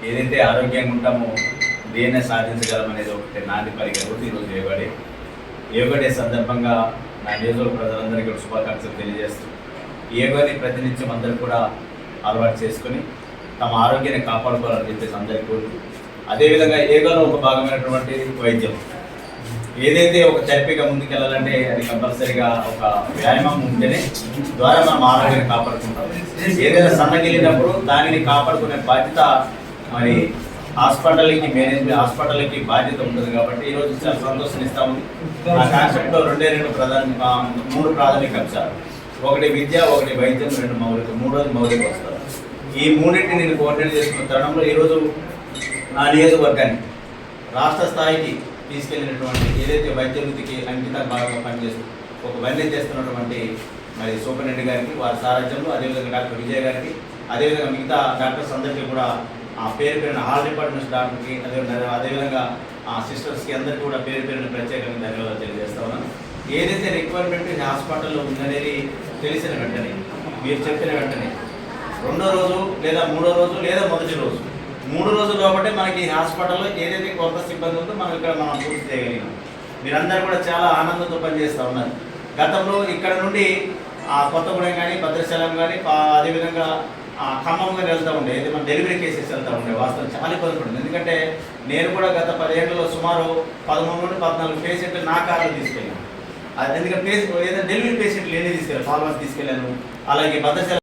ఏదైతే ఆరోగ్యంగా ఉంటామో దేన్నే సాధించగలం అనేది ఒకటి నాది పరిగణ ఈరోజు యోగా డే సందర్భంగా నా నియోజకవర్గ ప్రజలందరికీ కూడా శుభాకాంక్షలు తెలియజేస్తూ యోగాని ప్రతినిత్యం అందరూ కూడా అలవాటు చేసుకొని తమ ఆరోగ్యాన్ని కాపాడుకోవాలని చెప్పేసి అందరికీ కోరుతూ అదేవిధంగా యోగాలో ఒక భాగమైనటువంటి వైద్యం ఏదైతే ఒక థెరపీగా ముందుకెళ్ళాలంటే అది కంపల్సరీగా ఒక వ్యాయామం ఉంటేనే ద్వారా మనం ఆరోగ్యాన్ని కాపాడుకుంటాం. ఏదైనా సన్నగిలినప్పుడు దానిని కాపాడుకునే బాధ్యత మరి హాస్పిటల్కి బాధ్యత ఉంటుంది. కాబట్టి ఈరోజు చాలా సంతోషం ఇస్తా ఉంది. ఆ కాన్సెప్ట్లో మూడు ప్రాథమిక అంశాలు, ఒకటి విద్య, ఒకటి వైద్యం, మూడోది మౌలిక వస్తారు. ఈ మూడింటిని నేను కోఆర్డినేట్ చేసుకున్న తరుణంలో ఈరోజు నా నియోజకవర్గాన్ని రాష్ట్ర స్థాయికి తీసుకెళ్ళినటువంటి ఏదైతే వైద్య వృత్తికి అంకితం బాగా పనిచేస్తూ ఒక వన్యం చేస్తున్నటువంటి మరి సూపరింటెండెంట్ గారికి, వారి సారథ్యంలో, అదేవిధంగా డాక్టర్ విజయ్ గారికి, అదేవిధంగా మిగతా డాక్టర్స్ అందరికీ కూడా పేరున ఆల్ డిపార్ట్మెంట్స్ డాక్టర్కి, అదేవిధంగా సిస్టర్స్కి అందరికీ కూడా పేరున ప్రత్యేకంగా ధన్యవాదాలు తెలియజేస్తా ఉన్నాను. ఏదైతే రిక్వైర్మెంట్ హాస్పిటల్లో ఉందనేది తెలిసిన వెంటనే, మీరు చెప్పిన వెంటనే రెండో రోజు లేదా మూడో రోజు లేదా మొదటి రోజు 3 రోజుల లోపటే మనకి హాస్పిటల్లో ఏదైతే కొత్త సిబ్బంది ఉందో మనం పూర్తి చేయగలిగాం. మీరందరూ కూడా చాలా ఆనందంతో పనిచేస్తూ ఉన్నారు. గతంలో ఇక్కడ నుండి కొత్తగూడెం కానీ, భద్రాచలం కానీ, అదేవిధంగా ఖమ్మం కానీ వెళ్తూ ఉండే, ఏదైతే మన డెలివరీ కేసెస్ వెళ్తూ ఉండే. వాస్తవం చాలా ఇబ్బంది పడింది. ఎందుకంటే నేను కూడా గత 10 ఏళ్లలో సుమారు 13 నుండి 14 పేషెంట్లు నా కార్లో తీసుకెళ్ళాను. ఎందుకంటే ఏదైనా డెలివరీ పేషెంట్లు నేనే తీసుకెళ్ళాను, ఫార్మర్స్ తీసుకెళ్ళాను. అలాగే భద్రాచలం